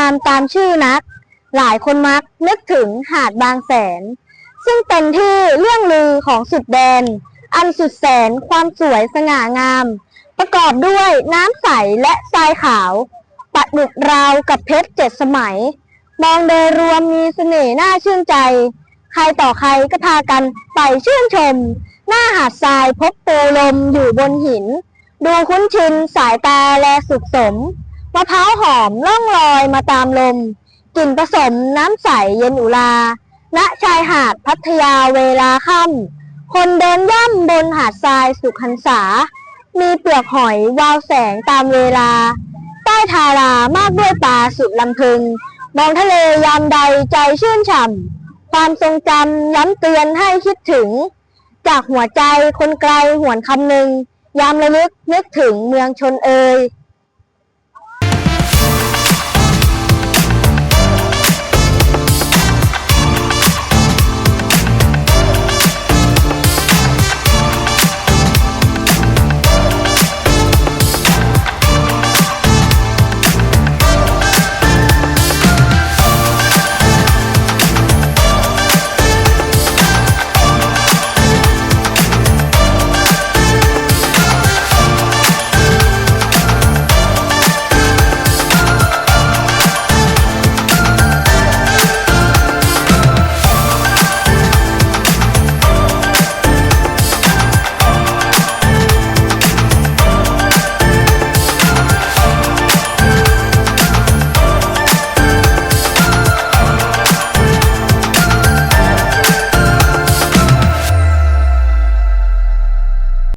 ามตามชื่อนักหลายคนมักนึกถึงหาดบางแสนซึ่งเป็นที่เรื่องลือของสุดแดนอันสุดแสนความสวยสง่างามประกอบด้วยน้ำใสและทรายขาวประดุจราวกับเพชร7 สมัยมองโดยรวมมีเสน่ห์น่าชื่นใจใครต่อใครก็พากันไปชื่นชมหน้าหาดทรายพบปูลมอยู่บนหินดูคุ้นชินสายตาแลสุขสมมะพร้าวหอมล่องลอยมาตามลมกลิ่นผสมน้ำใสเย็นอุราณชายหาดพัทยาเวลาค่ำคนเดินย่ำบนหาดทรายสุขหันษามีเปลือกหอยวาวแสงตามเวลาใต้ทารามากด้วยปลาสุดลำพึงมองทะเลยามใดใจชื่นฉ่ำความทรงจำย้ำเตือนให้คิดถึงจากหัวใจคนไกลหวนคำนึงยามระลึกนึกถึงเมืองชนเอ่ย